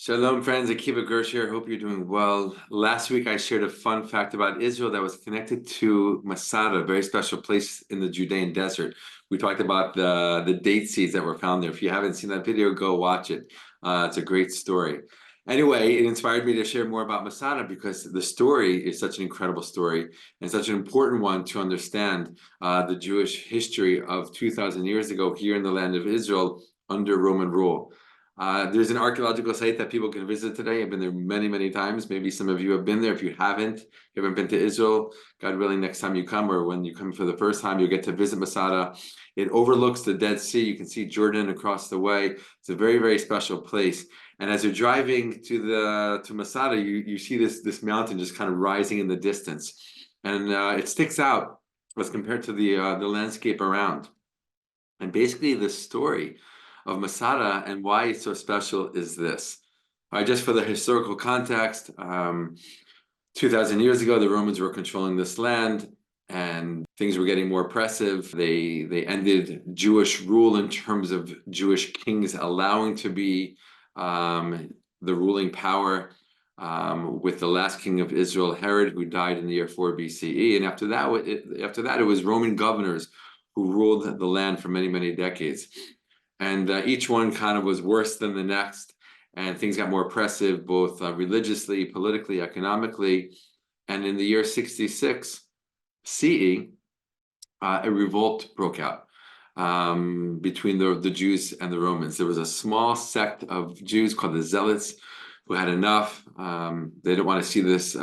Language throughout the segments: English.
Shalom, friends. Akiva Gersh here. Hope you're doing well. Last week, I shared a fun fact about Israel that was connected to Masada, a very special place in the Judean desert. We talked about the date seeds that were found there. If you haven't seen that video, go watch it. It's a great story. Anyway, it inspired me to share more about Masada because the story is such an incredible story and such an important one to understand the Jewish history of 2,000 years ago here in the land of Israel under Roman rule. There's an archaeological site that people can visit today. I've been there many, many times. Maybe some of you have been there. If you haven't been to Israel, God willing, next time you come or when you come for the first time, you'll get to visit Masada. It overlooks the Dead Sea. You can see Jordan across the way. It's a very, very special place. And as you're driving to Masada, you see this mountain just kind of rising in the distance, and it sticks out as compared to the landscape around. And basically, the story of Masada and why it's so special is this. All right, just for the historical context, 2,000 years ago, the Romans were controlling this land and things were getting more oppressive. They ended Jewish rule in terms of Jewish kings allowing to be the ruling power with the last king of Israel, Herod, who died in the year 4 BCE. And after that, it was Roman governors who ruled the land for many, many decades. And each one kind of was worse than the next, and things got more oppressive, both religiously, politically, economically. And in the year 66 CE, a revolt broke out between the Jews and the Romans. There was a small sect of Jews called the Zealots who had enough. They didn't want to see this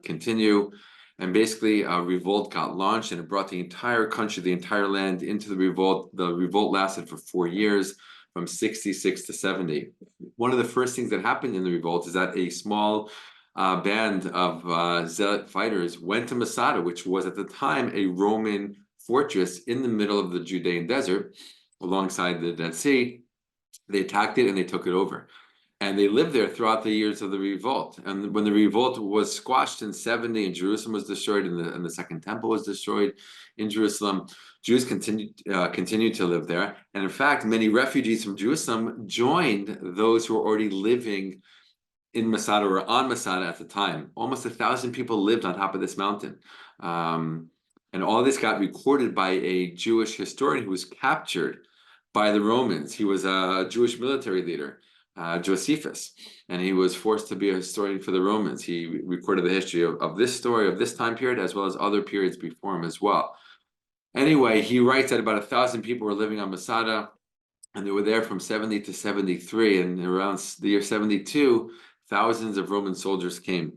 continue. And basically, a revolt got launched, and it brought the entire country, the entire land into the revolt. The revolt lasted for 4 years, from 66 to 70. One of the first things that happened in the revolt is that a small band of zealot fighters went to Masada, which was at the time a Roman fortress in the middle of the Judean desert, alongside the Dead Sea. They attacked it and they took it over. And they lived there throughout the years of the revolt. And when the revolt was squashed in 70 and Jerusalem was destroyed and the Second Temple was destroyed in Jerusalem, Jews continued to live there. And in fact, many refugees from Jerusalem joined those who were already living in Masada or on Masada at the time. Almost 1,000 people lived on top of this mountain. And all this got recorded by a Jewish historian who was captured by the Romans. He was a Jewish military leader. Josephus, and he was forced to be a historian for the Romans. He recorded the history of this story, of this time period, as well as other periods before him as well. Anyway, he writes that about 1,000 people were living on Masada, and they were there from 70 to 73, and around the year 72, thousands of Roman soldiers came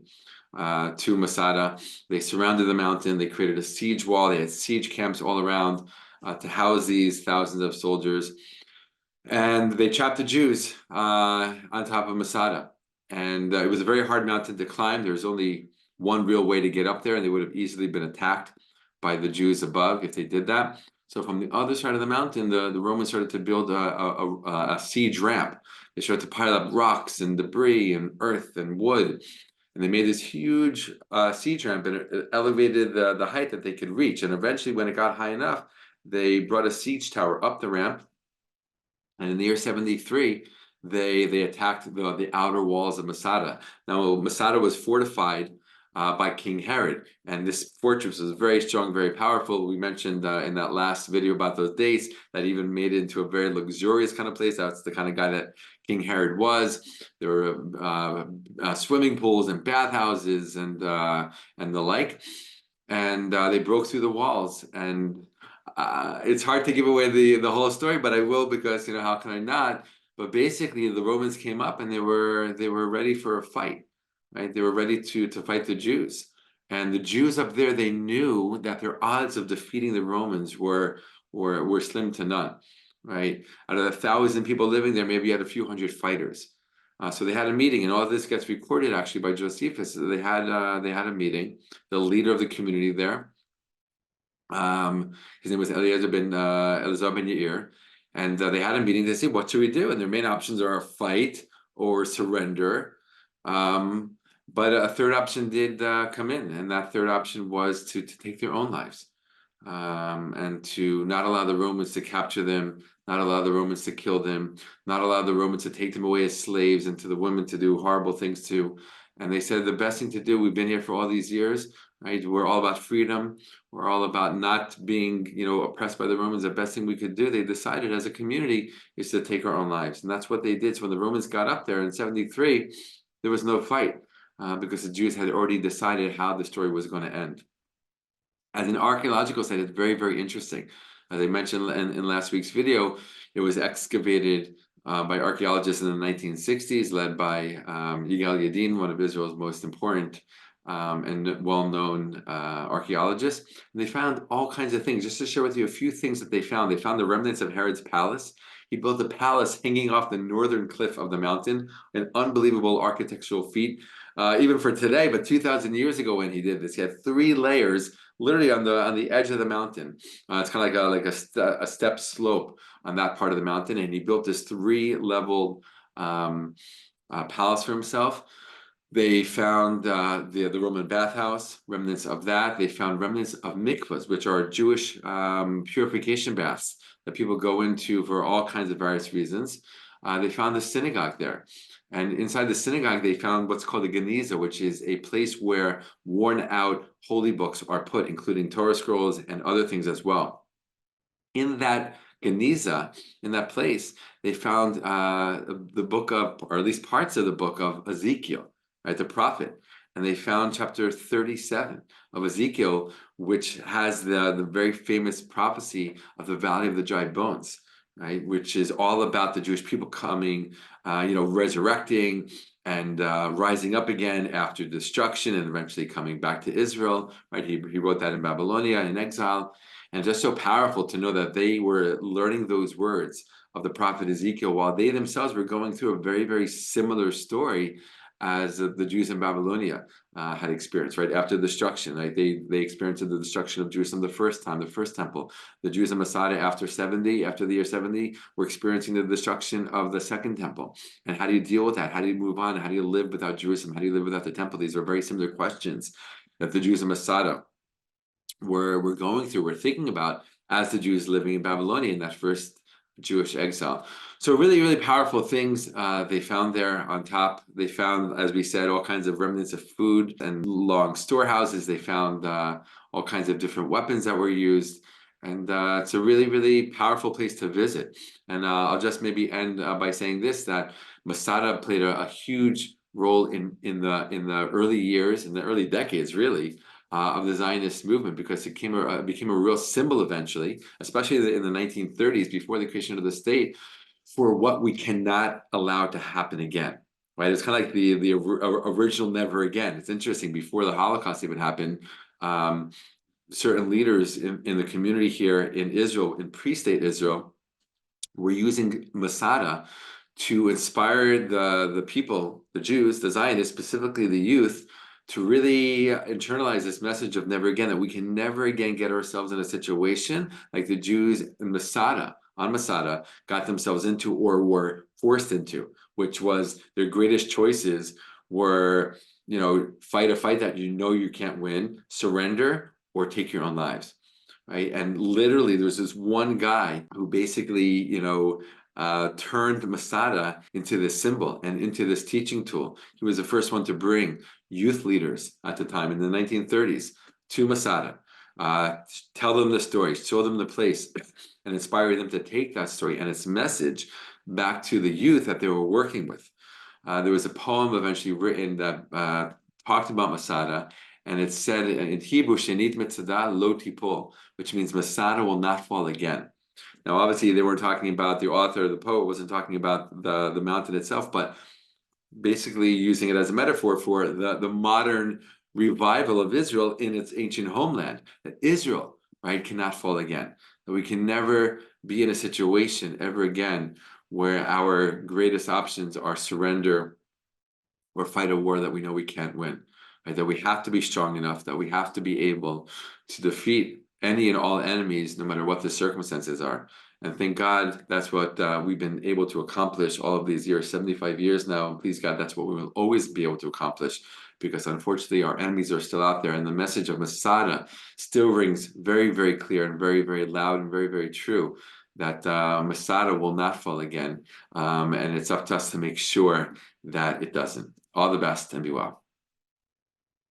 to Masada. They surrounded the mountain, they created a siege wall, they had siege camps all around to house these thousands of soldiers. And they trapped the Jews on top of Masada. And it was a very hard mountain to climb. There was only one real way to get up there, and they would have easily been attacked by the Jews above if they did that. So from the other side of the mountain, the Romans started to build a siege ramp. They started to pile up rocks and debris and earth and wood. And they made this huge siege ramp, and it elevated the height that they could reach. And eventually, when it got high enough, they brought a siege tower up the ramp. And in the year 73, they attacked the outer walls of Masada. Now, Masada was fortified by King Herod, and this fortress was very strong, very powerful. We mentioned in that last video about those dates that even made it into a very luxurious kind of place. That's the kind of guy that King Herod was. There were swimming pools and bathhouses and the like, and they broke through the walls. And it's hard to give away the whole story, but I will, because how can I not? But basically, the Romans came up and they were ready for a fight, right? They were ready to fight the Jews, and the Jews up there, they knew that their odds of defeating the Romans were slim to none, right? Out of 1,000 people living there, maybe you had a few hundred fighters. So they had a meeting, and all of this gets recorded actually by Josephus. So they had a meeting. The leader of the community there, his name was Eliezer ben Yair, and they had a meeting. They said, "What should we do?" And their main options are a fight or surrender. But a third option did come in, and that third option was to take their own lives, and to not allow the Romans to capture them, not allow the Romans to kill them, not allow the Romans to take them away as slaves and to the women to do horrible things too. And they said the best thing to do, we've been here for all these years, right? We're all about freedom. We're all about not being, oppressed by the Romans. The best thing we could do, they decided as a community, is to take our own lives. And that's what they did. So when the Romans got up there in 73, there was no fight because the Jews had already decided how the story was going to end. As an archaeological site, it's very, very interesting. As I mentioned in last week's video, it was excavated by archaeologists in the 1960s, led by Yigal Yadin, one of Israel's most important and well-known archaeologists. And they found all kinds of things. Just to share with you a few things that they found the remnants of Herod's palace. He built a palace hanging off the northern cliff of the mountain, an unbelievable architectural feat. Even for today, but 2,000 years ago when he did this, he had 3 layers literally on the edge of the mountain. It's kind of like a step slope on that part of the mountain, and he built this 3-level palace for himself. They found the Roman bathhouse, remnants of that. They found remnants of mikvahs, which are Jewish purification baths that people go into for all kinds of various reasons. They found the synagogue there. And inside the synagogue, they found what's called a geniza, which is a place where worn out holy books are put, including Torah scrolls and other things as well. In that geniza, in that place, they found the book of, or at least parts of the book of Ezekiel, right, the prophet. And they found chapter 37 of Ezekiel, which has the very famous prophecy of the Valley of the Dry Bones, right, which is all about the Jewish people coming, resurrecting and rising up again after destruction and eventually coming back to Israel, right? He wrote that in Babylonia in exile. And just so powerful to know that they were learning those words of the prophet Ezekiel while they themselves were going through a very, very similar story as the Jews in Babylonia had experienced, right? After the destruction, right? They experienced the destruction of Jerusalem the first time, the first temple. The Jews in Masada after the year 70, were experiencing the destruction of the second temple. And how do you deal with that? How do you move on? How do you live without Jerusalem? How do you live without the temple? These are very similar questions that the Jews in Masada were going through, we're thinking about as the Jews living in Babylonia in that first Jewish exile. So really, really powerful things they found there on top. They found, as we said, all kinds of remnants of food and long storehouses. They found all kinds of different weapons that were used. And it's a really, really powerful place to visit. And I'll just maybe end by saying this, that Masada played a huge role in the early years, in the early decades, really, of the Zionist movement, because it became a real symbol eventually, especially in the 1930s, before the creation of the state, for what we cannot allow to happen again. Right? It's kind of like the original never again. It's interesting, before the Holocaust even happened, certain leaders in the community here in Israel, in pre-state Israel, were using Masada to inspire the people, the Jews, the Zionists, specifically the youth, to really internalize this message of never again, that we can never again get ourselves in a situation like the Jews in Masada, got themselves into or were forced into, which was their greatest choices were, fight a fight that you can't win, surrender, or take your own lives, right? And literally, there's this one guy who basically, turned Masada into this symbol and into this teaching tool. He was the first one to bring youth leaders at the time in the 1930s to Masada, tell them the story, show them the place, and inspire them to take that story and its message back to the youth that they were working with. There was a poem eventually written that talked about Masada, and it said in Hebrew, "Shenit Masada lo tipol," which means Masada will not fall again. Now, obviously, they weren't talking about the author, the poet wasn't talking about the mountain itself, but basically using it as a metaphor for the modern revival of Israel in its ancient homeland, that Israel, right, cannot fall again, that we can never be in a situation ever again where our greatest options are surrender or fight a war that we know we can't win, right? That we have to be strong enough, that we have to be able to defeat any and all enemies, no matter what the circumstances are. And thank God that's what we've been able to accomplish all of these years, 75 years now. And please God, that's what we will always be able to accomplish, because unfortunately our enemies are still out there. And the message of Masada still rings very, very clear and very, very loud and very, very true, that Masada will not fall again. And it's up to us to make sure that it doesn't. All the best and be well.